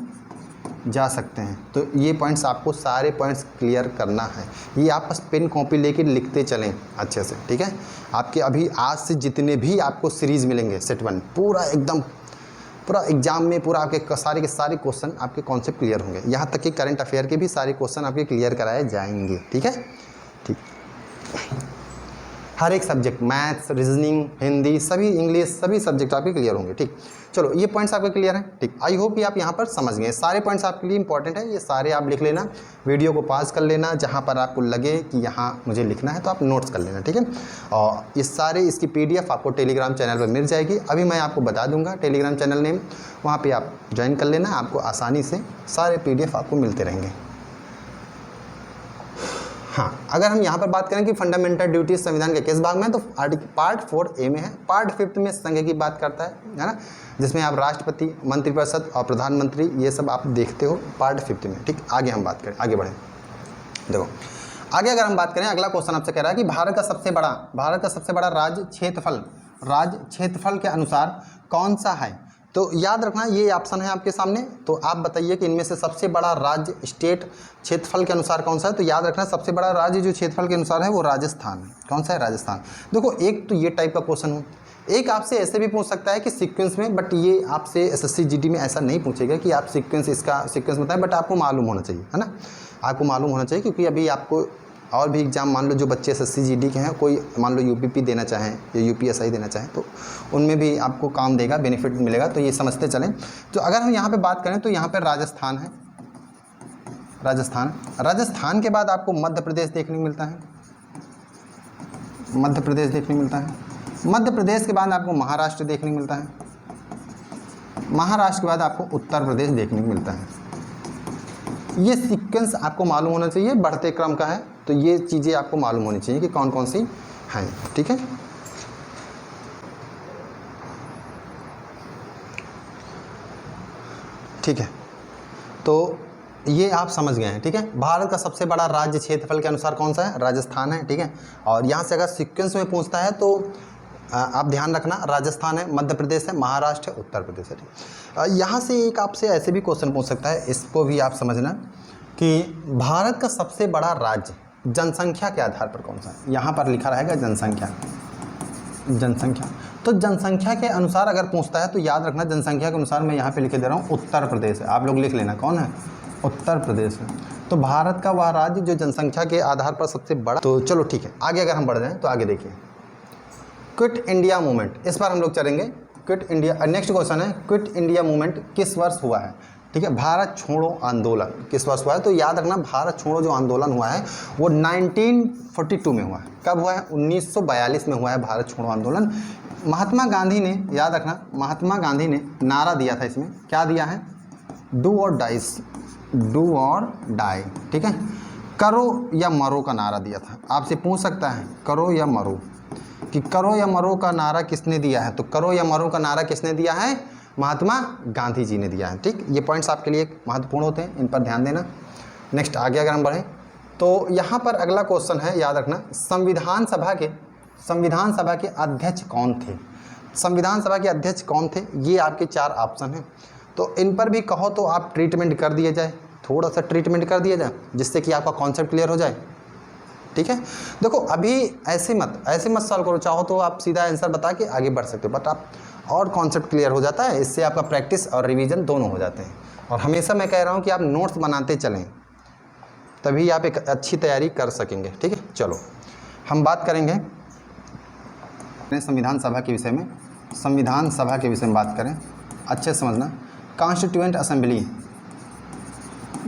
जा सकते हैं। तो ये पॉइंट्स आपको सारे पॉइंट्स क्लियर करना है। ये आप बस पेन कॉपी लेके लिखते चलें अच्छे से। ठीक है, आपके अभी आज से जितने भी आपको सीरीज़ मिलेंगे सेट 1, पूरा एकदम पूरा एग्जाम में पूरा आपके के सारे क्वेश्चन आपके कॉन्सेप्ट क्लियर होंगे। यहाँ तक कि करंट अफेयर के भी सारे क्वेश्चन आपके क्लियर कराए जाएंगे। ठीक है, ठीक, हर एक सब्जेक्ट, मैथ्स, रीजनिंग, हिंदी, सभी इंग्लिश, सभी सब्जेक्ट आपके क्लियर होंगे। ठीक, चलो ये पॉइंट्स आपके क्लियर हैं। ठीक, आई होप कि आप यहाँ पर समझ गए। सारे पॉइंट्स आपके लिए इंपॉर्टेंट है, ये सारे आप लिख लेना, वीडियो को पॉज कर लेना, जहाँ पर आपको लगे कि यहाँ मुझे लिखना है तो आप नोट्स कर लेना। ठीक है, और इस सारे इसकी PDF आपको टेलीग्राम चैनल पर मिल जाएगी। अभी मैं आपको बता दूंगा टेलीग्राम चैनल नेम, वहाँ पर आप ज्वाइन कर लेना, आपको आसानी से सारे PDF आपको मिलते रहेंगे। हाँ, अगर हम यहाँ पर बात करें कि फंडामेंटल ड्यूटीज संविधान के किस भाग में है, तो पार्ट 4A में है। पार्ट 5 में संघ की बात करता है ना, जिसमें आप राष्ट्रपति, मंत्रिपरिषद और प्रधानमंत्री ये सब आप देखते हो पार्ट 5 में। ठीक, आगे हम बात करें, आगे बढ़ें। देखो आगे अगर हम बात करें, अगला क्वेश्चन आपसे कह रहा है कि भारत का सबसे बड़ा राज्य क्षेत्रफल के अनुसार कौन सा है? तो याद रखना ये ऑप्शन है आपके सामने, तो आप बताइए कि इनमें से सबसे बड़ा राज्य स्टेट क्षेत्रफल के अनुसार कौन सा है? तो याद रखना सबसे बड़ा राज्य जो क्षेत्रफल के अनुसार है वो राजस्थान है। कौन सा है? राजस्थान। देखो एक तो ये टाइप का क्वेश्चन हो, एक आपसे ऐसे भी पूछ सकता है कि सीक्वेंस में, बट ये आपसे SSC GD में ऐसा नहीं पूछेगा कि आप इसका सीक्वेंस बताएं, बट आपको मालूम होना चाहिए, है ना, आपको मालूम होना चाहिए। क्योंकि अभी आपको और भी एग्ज़ाम, मान लो जो बच्चे SSC GD के हैं, कोई मान लो UPP देना चाहें या UPSI देना चाहें, तो उनमें भी आपको काम देगा, बेनिफिट मिलेगा, तो ये समझते चलें। तो अगर हम यहाँ पे बात करें तो यहाँ पे राजस्थान है, राजस्थान के बाद आपको मध्य प्रदेश देखने को मिलता है, मध्य प्रदेश देखने को मिलता है। मध्य प्रदेश के बाद आपको महाराष्ट्र देखने को मिलता है, महाराष्ट्र के बाद आपको उत्तर प्रदेश देखने को मिलता है। ये सीक्वेंस आपको मालूम होना चाहिए, बढ़ते क्रम का है, तो ये चीज़ें आपको मालूम होनी चाहिए कि कौन कौन सी हैं। ठीक है, ठीक है, तो ये आप समझ गए हैं। ठीक है, भारत का सबसे बड़ा राज्य क्षेत्रफल के अनुसार कौन सा है? राजस्थान है। ठीक है, और यहाँ से अगर सीक्वेंस में पूछता है तो आप ध्यान रखना, राजस्थान है, मध्य प्रदेश है, महाराष्ट्र है, उत्तर प्रदेश है। ठीक, यहाँ से एक आपसे ऐसे भी क्वेश्चन पूछ सकता है, इसको भी आप समझना कि भारत का सबसे बड़ा राज्य जनसंख्या के आधार पर कौन सा है? यहाँ पर लिखा रहेगा जनसंख्या, तो जनसंख्या के अनुसार अगर पूछता है तो याद रखना, जनसंख्या के अनुसार मैं यहाँ पे लिखे दे रहा हूँ उत्तर प्रदेश है, आप लोग लिख लेना कौन है, उत्तर प्रदेश है। तो भारत का वह राज्य जो जनसंख्या के आधार पर सबसे बड़ा। तो चलो ठीक है, आगे अगर हम बढ़ जाएँ तो आगे देखिए, क्विट इंडिया मूवमेंट, इस बार हम लोग चलेंगे क्विट इंडिया। नेक्स्ट क्वेश्चन है, क्विट इंडिया मूवमेंट किस वर्ष हुआ है, ठीक है, भारत छोड़ो आंदोलन किस वर्ष हुआ है। तो याद रखना, भारत छोड़ो जो आंदोलन हुआ है वो 1942 में हुआ है। कब हुआ है, 1942 में हुआ है भारत छोड़ो आंदोलन। महात्मा गांधी ने, याद रखना, महात्मा गांधी ने नारा दिया था, इसमें क्या दिया है, डू और डाइस, डू और डाई, ठीक है, करो या मरो का नारा दिया था। आपसे पूछ सकता है करो या मरो, कि करो या मरो का नारा किसने दिया है, तो करो या मरो का नारा किसने दिया है, महात्मा गांधी जी ने दिया है। ठीक, ये पॉइंट्स आपके लिए महत्वपूर्ण होते हैं, इन पर ध्यान देना। नेक्स्ट आगे अगर हम बढ़ें तो यहाँ पर अगला क्वेश्चन है, याद रखना, संविधान सभा के अध्यक्ष कौन थे, संविधान सभा के अध्यक्ष कौन थे, ये आपके 4 ऑप्शन हैं। तो इन पर भी कहो तो आप ट्रीटमेंट कर दिया जाए, थोड़ा सा ट्रीटमेंट कर दिया जाए, जिससे कि आपका कॉन्सेप्ट क्लियर हो जाए। ठीक है, देखो अभी ऐसे मत सॉल्व करो, चाहो तो आप सीधा आंसर बता के आगे बढ़ सकते हो, बट आप और कॉन्सेप्ट क्लियर हो जाता है, इससे आपका प्रैक्टिस और रिवीजन दोनों हो जाते हैं। और हमेशा मैं कह रहा हूँ कि आप नोट्स बनाते चलें, तभी आप एक अच्छी तैयारी कर सकेंगे। ठीक है, चलो हम बात करेंगे संविधान सभा के विषय में। संविधान सभा के विषय में बात करें, अच्छे समझना, कॉन्स्टिट्यूएंट असेंबली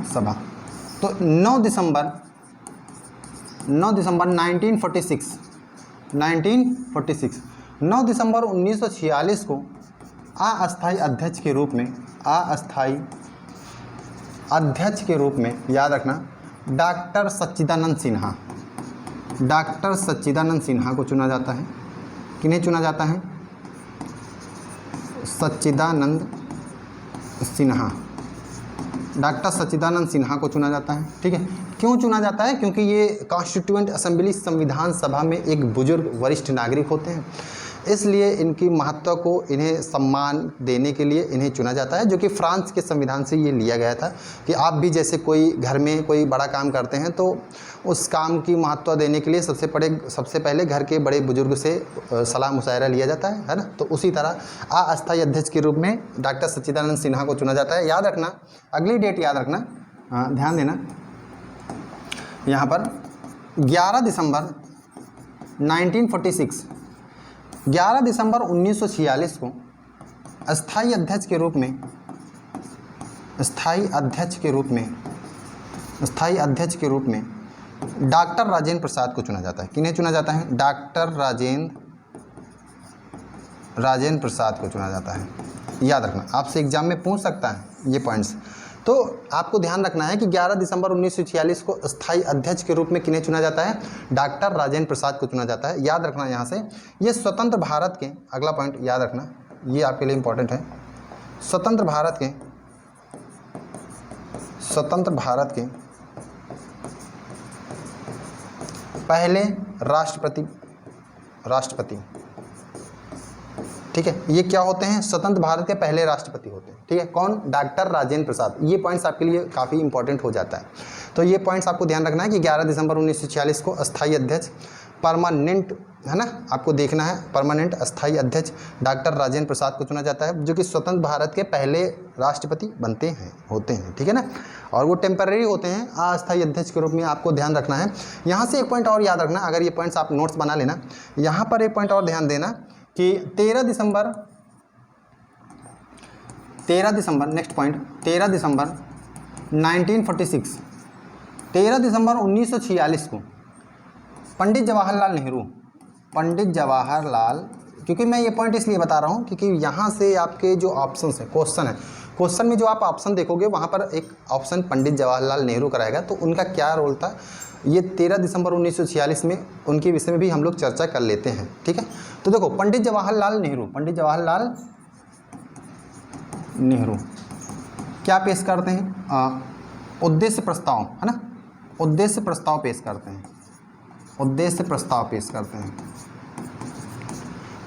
सभा। तो 9 दिसंबर 1946 9 दिसंबर 1946 को अस्थायी अध्यक्ष के रूप में याद रखना डॉक्टर सच्चिदानंद सिन्हा को चुना जाता है। किन्हें चुना जाता है, सच्चिदानंद सिन्हा, डॉक्टर सच्चिदानंद सिन्हा को चुना जाता है। ठीक है, क्यों चुना जाता है, क्योंकि ये कॉन्स्टिट्यूएंट असेंबली संविधान सभा में एक बुजुर्ग वरिष्ठ नागरिक होते हैं, इसलिए इनकी महत्व को, इन्हें सम्मान देने के लिए इन्हें चुना जाता है। जो कि फ्रांस के संविधान से ये लिया गया था कि आप भी जैसे कोई घर में कोई बड़ा काम करते हैं तो उस काम की महत्व देने के लिए सबसे पहले घर के बड़े बुजुर्ग से सलाह मुशायरा लिया जाता है ना। तो उसी तरह अस्थायी अध्यक्ष के रूप में डॉक्टर सच्चिदानंद सिन्हा को चुना जाता है। याद रखना, अगली डेट याद रखना, ध्यान देना, यहाँ पर 11 दिसंबर 1946 को अस्थायी अध्यक्ष के रूप में डॉक्टर राजेंद्र प्रसाद को चुना जाता है। किन्हें चुना जाता है, डॉक्टर राजेंद्र प्रसाद को चुना जाता है। याद रखना, आपसे एग्जाम में पूछ सकता है ये पॉइंट्स, तो आपको ध्यान रखना है कि 11 दिसंबर 1946 को अस्थायी अध्यक्ष के रूप में किन्हें चुना जाता है, डॉक्टर राजेंद्र प्रसाद को चुना जाता है। याद रखना यहाँ से, ये स्वतंत्र भारत के, अगला पॉइंट याद रखना, ये आपके लिए इम्पोर्टेंट है, स्वतंत्र भारत के पहले राष्ट्रपति। ठीक है, ये क्या होते हैं, स्वतंत्र भारत के पहले राष्ट्रपति होते हैं। ठीक है, कौन, डॉक्टर राजेंद्र प्रसाद। ये पॉइंट्स आपके लिए काफ़ी इंपॉर्टेंट हो जाता है, तो ये पॉइंट्स आपको ध्यान रखना है कि 11 दिसंबर 1946 को अस्थायी अध्यक्ष, परमानेंट है ना, आपको देखना है, परमानेंट अस्थायी अध्यक्ष डॉक्टर राजेंद्र प्रसाद को चुना जाता है, जो कि स्वतंत्र भारत के पहले राष्ट्रपति होते हैं। ठीक है ना, और वो टेम्पररी होते हैं अस्थायी अध्यक्ष के रूप में, आपको ध्यान रखना है। यहाँ से एक पॉइंट और याद रखना, अगर ये पॉइंट्स आप नोट्स बना लेना, यहाँ पर एक पॉइंट और ध्यान देना कि 13 दिसंबर नेक्स्ट पॉइंट, 13 दिसंबर 1946 को पंडित जवाहरलाल, क्योंकि मैं ये पॉइंट इसलिए बता रहा हूँ क्योंकि यहाँ से आपके जो ऑप्शंस हैं, क्वेश्चन में जो आप ऑप्शन देखोगे वहाँ पर एक ऑप्शन पंडित जवाहरलाल नेहरू का रहेगा, तो उनका क्या रोल था, ये 13 दिसंबर 1946 में उनके विषय में भी हम लोग चर्चा कर लेते हैं। ठीक है, तो देखो पंडित जवाहरलाल नेहरू क्या पेश करते हैं, उद्देश्य प्रस्ताव, है ना, उद्देश्य प्रस्ताव पेश करते हैं,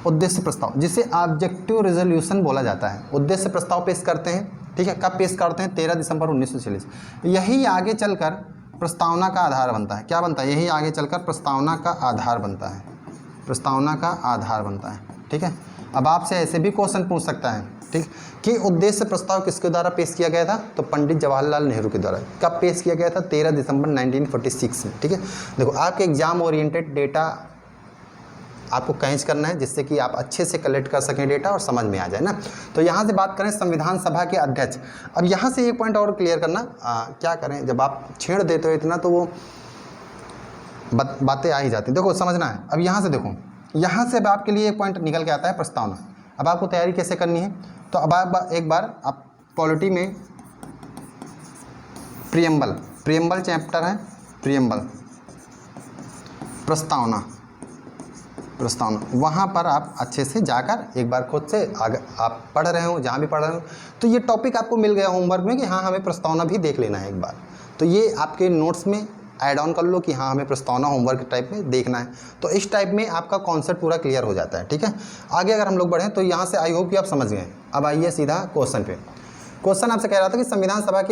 उद्देश्य प्रस्ताव जिसे ऑब्जेक्टिव रेजोल्यूशन बोला जाता है, उद्देश्य प्रस्ताव पेश करते हैं। ठीक है, कब पेश करते हैं, 13 दिसंबर 1946। यही आगे चलकर प्रस्तावना का आधार बनता है। क्या बनता है, यही आगे चलकर प्रस्तावना का आधार बनता है, ठीक है, अब आपसे ऐसे भी क्वेश्चन पूछ सकता है, ठीक, कि उद्देश्य प्रस्ताव किसके द्वारा पेश किया गया था, तो पंडित जवाहरलाल नेहरू के द्वारा। कब पेश किया गया था, 13 दिसंबर 1946 में, ठीक है। देखो आपके एग्जाम ओरिएंटेड डेटा आपको कैच करना है, जिससे कि आप अच्छे से कलेक्ट कर सकें डेटा और समझ में आ जाए ना। तो यहाँ से बात करें संविधान सभा के अध्यक्ष। अब यहाँ से एक पॉइंट और क्लियर करना, क्या करें, जब आप छेड़ देते हो इतना तो वो बातें आ ही जाती हैं। देखो समझना है, अब यहाँ से देखो, यहाँ से अब आपके लिए एक पॉइंट निकल के आता है प्रस्तावना। अब आपको तैयारी कैसे करनी है, तो अब आप एक बार आप पॉलिटी में प्रियम्बल चैप्टर है, प्रियम्बल प्रस्तावना वहाँ पर आप अच्छे से जाकर एक बार खुद से आगे आप पढ़ रहे हो, जहाँ भी पढ़ रहे हो, तो ये टॉपिक आपको मिल गया होमवर्क में कि हाँ हमें प्रस्तावना भी देख लेना है एक बार। तो ये आपके नोट्स में ऐड ऑन कर लो कि हाँ हमें प्रस्तावना होमवर्क टाइप में देखना है। तो इस टाइप में आपका कॉन्सेप्ट पूरा क्लियर हो जाता है, ठीक है। आगे अगर हम लोग बढ़ें तो यहाँ से आई होप कि आप समझ गए। अब आइए सीधा क्वेश्चन पे। क्वेश्चन आपसे कह रहा था कि संविधान सभा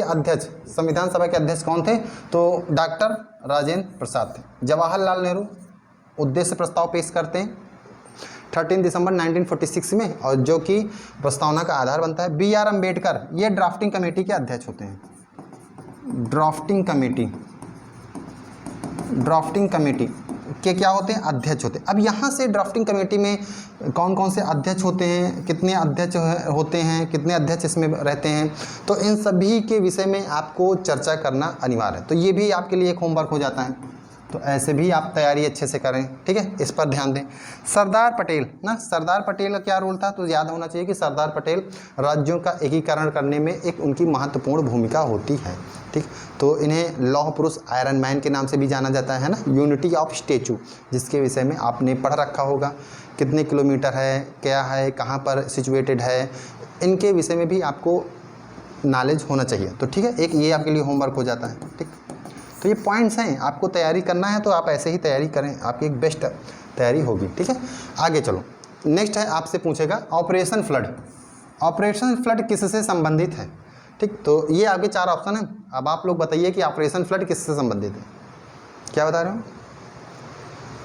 के अध्यक्ष कौन थे, तो डॉक्टर राजेंद्र प्रसाद थे। जवाहरलाल नेहरू उद्देश्य प्रस्ताव पेश करते हैं 13 दिसंबर 1946 में, और जो कि प्रस्तावना का आधार बनता है। बी.आर. अम्बेडकर ये ड्राफ्टिंग कमेटी के अध्यक्ष होते हैं। ड्राफ्टिंग कमेटी के क्या होते हैं, अध्यक्ष होते हैं। अब यहाँ से ड्राफ्टिंग कमेटी में कौन कौन से अध्यक्ष होते हैं, कितने अध्यक्ष होते हैं, कितने अध्यक्ष इसमें रहते हैं, तो इन सभी के विषय में आपको चर्चा करना अनिवार्य है। तो ये भी आपके लिए एक होमवर्क हो जाता है। तो ऐसे भी आप तैयारी अच्छे से करें, ठीक है, इस पर ध्यान दें। सरदार पटेल का क्या रोल था, तो याद होना चाहिए कि सरदार पटेल राज्यों का एकीकरण करने में एक उनकी महत्वपूर्ण भूमिका होती है, ठीक। तो इन्हें लौह पुरुष आयरन मैन के नाम से भी जाना जाता है ना। यूनिटी ऑफ स्टेचू, जिसके विषय में आपने पढ़ रखा होगा, कितने किलोमीटर है, क्या है, कहाँ पर सिचुएटेड है, इनके विषय में भी आपको नॉलेज होना चाहिए। तो ठीक है, एक ये आपके लिए होमवर्क हो जाता है, ठीक। तो ये पॉइंट्स हैं, आपको तैयारी करना है तो आप ऐसे ही तैयारी करें, आपकी एक बेस्ट तैयारी होगी, ठीक है। आगे चलो, नेक्स्ट है आपसे पूछेगा ऑपरेशन फ्लड किससे संबंधित है, ठीक। तो ये आपके 4 ऑप्शन हैं। अब आप लोग बताइए कि ऑपरेशन फ्लड किससे संबंधित है, क्या बता रहे हो।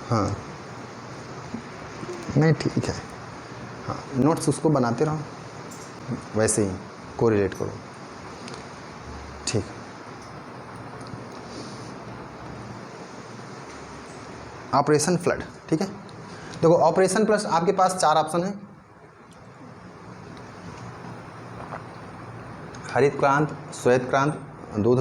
हाँ नहीं ठीक है, हाँ नोट्स उसको बनाते रहो, वैसे ही कोरिलेट करो, ठीक। ऑपरेशन फ्लड, ठीक है। देखो ऑपरेशन प्लस आपके पास 4 ऑप्शन है, हरित क्रांति, श्वेत क्रांति, दुग्ध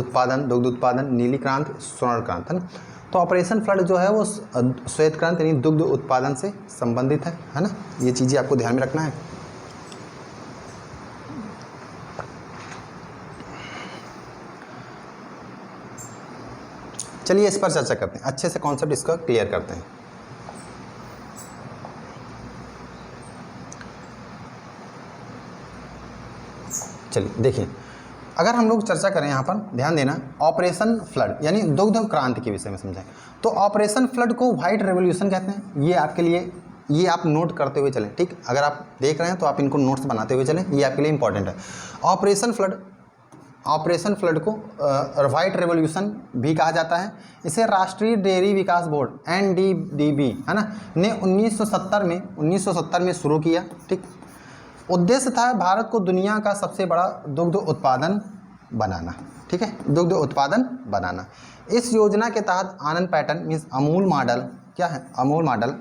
उत्पादन, नीली क्रांति, स्वर्ण क्रांति, है ना। तो ऑपरेशन फ्लड जो है वो श्वेत क्रांति यानी दुग्ध उत्पादन से संबंधित है ना। ये चीज़ें आपको ध्यान में रखना है। चलिए इस पर चर्चा करते हैं, अच्छे से कॉन्सेप्ट इसका क्लियर करते हैं। चलिए देखिए, अगर हम लोग चर्चा करें यहाँ पर ध्यान देना, ऑपरेशन फ्लड यानी दुग्ध क्रांति के विषय में समझें तो ऑपरेशन फ्लड को व्हाइट रेवोल्यूशन कहते हैं। ये आपके लिए, ये आप नोट करते हुए चलें, ठीक। अगर आप देख रहे हैं तो आप इनको नोट्स बनाते हुए चलें, ये आपके लिए इंपॉर्टेंट है। ऑपरेशन फ्लड को व्हाइट रेवोल्यूशन भी कहा जाता है। इसे राष्ट्रीय डेयरी विकास बोर्ड NDDB है ना ने 1970 में शुरू किया, ठीक। उद्देश्य था भारत को दुनिया का सबसे बड़ा दुग्ध उत्पादन बनाना, ठीक है, दुग्ध उत्पादन बनाना। इस योजना के तहत आनंद पैटर्न मीन्स अमूल मॉडल, क्या है, अमूल मॉडल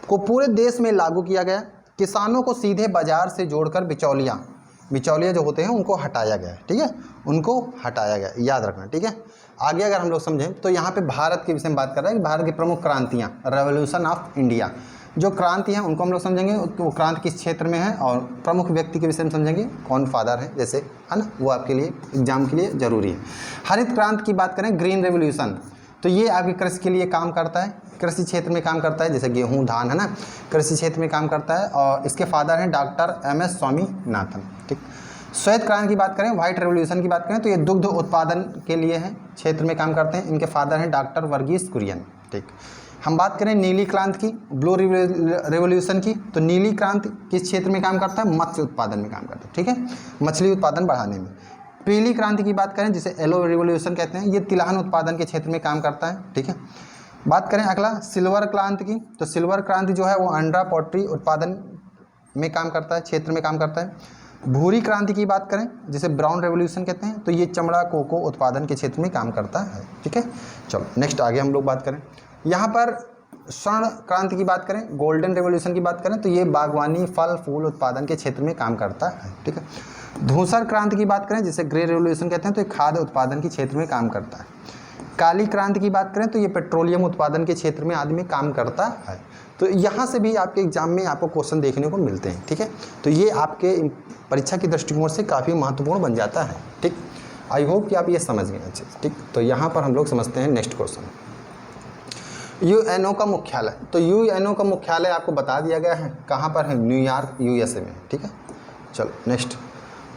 को पूरे देश में लागू किया गया। किसानों को सीधे बाजार से जोड़कर बिचौलिया जो होते हैं उनको हटाया गया, ठीक है, उनको हटाया गया, याद रखना, ठीक है। आगे अगर हम लोग समझें तो यहाँ पे भारत के विषय में बात कर रहे हैं कि भारत की प्रमुख क्रांतियाँ, रेवोल्यूशन ऑफ इंडिया, जो क्रांति हैं उनको हम लोग समझेंगे वो क्रांति किस क्षेत्र में है, और प्रमुख व्यक्ति के विषय में समझेंगे कौन फादर है, जैसे है ना, वो आपके लिए एग्जाम के लिए ज़रूरी है। हरित क्रांति की बात करें, ग्रीन रेवोल्यूशन, तो ये आपके कृषि के लिए काम करता है, कृषि क्षेत्र में काम करता है, जैसे गेहूँ धान है ना, कृषि क्षेत्र में काम करता है, और इसके फादर हैं डॉक्टर MS स्वामीनाथन, ठीक। श्वेत क्रांति की बात करें, व्हाइट रेवोल्यूशन की बात करें तो ये दुग्ध उत्पादन के लिए है, क्षेत्र में काम करते हैं, इनके फादर हैं डॉक्टर वर्गीस कुरियन, ठीक। हम बात करें नीली क्रांति की, ब्लू रेवोल्यूशन की, तो नीली क्रांति किस क्षेत्र में काम करता है, मत्स्य उत्पादन में काम करता है, ठीक है, मछली उत्पादन बढ़ाने में। पीली क्रांति की बात करें जिसे येलो रेवोल्यूशन कहते हैं, ये तिलहन उत्पादन के क्षेत्र में काम करता है, ठीक है। बात करें अगला सिल्वर क्रांति की, तो सिल्वर क्रांति जो है वो अंडा पोल्ट्री उत्पादन में काम करता है, क्षेत्र में काम करता है। भूरी क्रांति की बात करें जिसे ब्राउन रेवोल्यूशन कहते हैं, तो ये चमड़ा कोको उत्पादन के क्षेत्र में काम करता है। ठीक है, चलो नेक्स्ट आगे हम लोग बात करें। यहाँ पर स्वर्ण क्रांति की बात करें, गोल्डन रेवोल्यूशन की बात करें, तो ये बागवानी फल फूल उत्पादन के क्षेत्र में काम करता है। ठीक है। धूसर क्रांति की बात करें जिसे ग्रे रेवोल्यूशन कहते हैं, तो ये खाद्य उत्पादन के क्षेत्र में काम करता है। काली क्रांति की बात करें तो ये पेट्रोलियम उत्पादन के क्षेत्र में आदमी काम करता है। तो यहाँ से भी आपके एग्जाम में आपको क्वेश्चन देखने को मिलते हैं। ठीक है, तो ये आपके परीक्षा की दृष्टिकोण से काफ़ी महत्वपूर्ण बन जाता है। ठीक, आई होप कि आप ये समझ गए अच्छे से। ठीक, तो यहाँ पर हम लोग समझते हैं नेक्स्ट क्वेश्चन। यूएनओ का मुख्यालय, तो यूएनओ का मुख्यालय आपको बता दिया गया है कहाँ पर है, न्यूयॉर्क यूएसए में। ठीक है, चलो नेक्स्ट।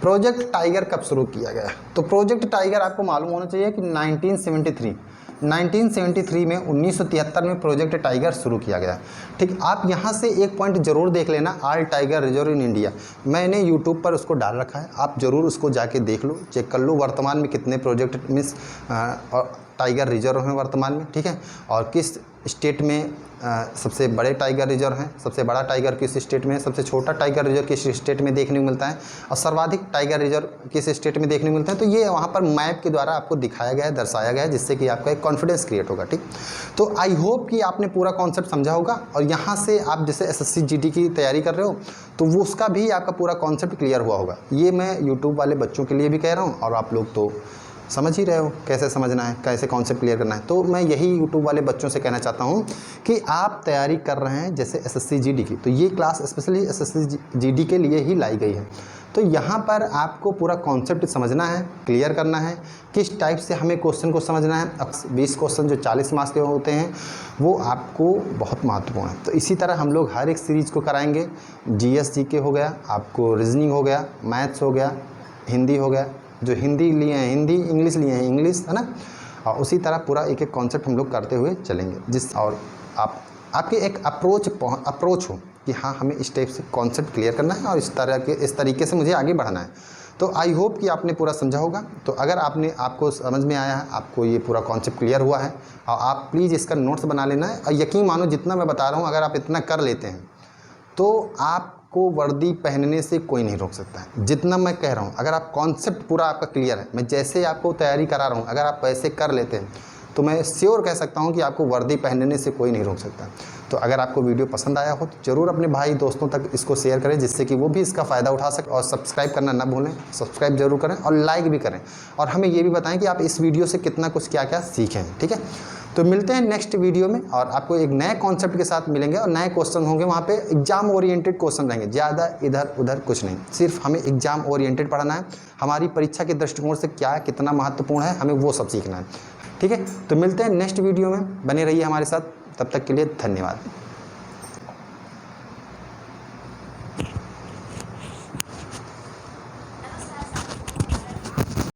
प्रोजेक्ट टाइगर कब शुरू किया गया? तो प्रोजेक्ट टाइगर आपको मालूम होना चाहिए कि 1973 में 1973 में प्रोजेक्ट टाइगर शुरू किया गया। ठीक, आप यहाँ से एक पॉइंट जरूर देख लेना, all tiger reserve in India, मैंने यूट्यूब पर उसको डाल रखा है, आप ज़रूर उसको जाके देख लो, चेक कर लो वर्तमान में कितने प्रोजेक्ट मिस टाइगर रिजर्व हैं वर्तमान में। ठीक है, और किस स्टेट में सबसे बड़े टाइगर रिजर्व हैं, सबसे बड़ा टाइगर किस स्टेट में है, सबसे छोटा टाइगर रिजर्व किस स्टेट में देखने को मिलता है, और सर्वाधिक टाइगर रिजर्व किस स्टेट में देखने को मिलता है। तो ये वहाँ पर मैप के द्वारा आपको दिखाया गया है, दर्शाया गया है, जिससे कि आपका एक कॉन्फिडेंस क्रिएट होगा। ठीक, तो आई होप कि आपने पूरा कॉन्सेप्ट समझा होगा, और यहाँ से आप जैसे SSC GD की तैयारी कर रहे हो तो वो उसका भी आपका पूरा कॉन्सेप्ट क्लियर हुआ होगा। ये मैं यूट्यूब वाले बच्चों के लिए भी कह रहा हूँ, और आप लोग तो समझ ही रहे हो कैसे समझना है, कैसे कॉन्सेप्ट क्लियर करना है। तो मैं यही यूट्यूब वाले बच्चों से कहना चाहता हूँ कि आप तैयारी कर रहे हैं जैसे SSC GD की, तो ये क्लास स्पेशली SSC GD के लिए ही लाई गई है। तो यहाँ पर आपको पूरा कॉन्सेप्ट समझना है, क्लियर करना है, किस टाइप से हमें क्वेश्चन को समझना है। अब 20 क्वेश्चन जो 40 मार्क्स के होते हैं वो आपको बहुत महत्वपूर्ण है। तो इसी तरह हम लोग हर एक सीरीज़ को कराएंगे। GS GK हो गया, आपको रीजनिंग हो गया, मैथ्स हो गया, हिंदी हो गया, जो हिंदी लिए हैं हिंदी, इंग्लिश लिए हैं इंग्लिश, है ना, और उसी तरह पूरा एक एक कॉन्सेप्ट हम लोग करते हुए चलेंगे, जिस और आपके एक अप्रोच हो कि हाँ हमें इस टाइप से कॉन्सेप्ट क्लियर करना है और इस तरीके से मुझे आगे बढ़ना है। तो आई होप कि आपने पूरा समझा होगा। तो अगर आपको समझ में आया है, आपको ये पूरा कॉन्सेप्ट क्लियर हुआ है, और आप प्लीज़ इसका नोट्स बना लेना है। और यकीन मानो जितना मैं बता रहा हूँ, अगर आप इतना कर लेते हैं तो आपको वर्दी पहनने से कोई नहीं रोक सकता है। जितना मैं कह रहा हूँ, अगर आप कॉन्सेप्ट पूरा आपका क्लियर है, मैं जैसे आपको तैयारी करा रहा हूँ, अगर आप वैसे कर लेते हैं तो मैं श्योर कह सकता हूँ कि आपको वर्दी पहनने से कोई नहीं रोक सकता। तो अगर आपको वीडियो पसंद आया हो तो ज़रूर अपने भाई दोस्तों तक इसको शेयर करें, जिससे कि वो भी इसका फ़ायदा उठा सकें। और सब्सक्राइब करना ना भूलें, सब्सक्राइब जरूर करें और लाइक भी करें, और हमें ये भी बताएं कि आप इस वीडियो से कितना कुछ क्या क्या सीखें। ठीक है, तो मिलते हैं नेक्स्ट वीडियो में, और आपको एक नए कॉन्सेप्ट के साथ मिलेंगे, और नए क्वेश्चन होंगे। वहाँ पे एग्जाम ओरिएंटेड क्वेश्चन रहेंगे, ज़्यादा इधर उधर कुछ नहीं, सिर्फ हमें एग्जाम ओरिएंटेड पढ़ना है। हमारी परीक्षा के दृष्टिकोण से क्या कितना महत्वपूर्ण है, हमें वो सब सीखना है। ठीक है, तो मिलते हैं नेक्स्ट वीडियो में, बने रहिए हमारे साथ, तब तक के लिए धन्यवाद।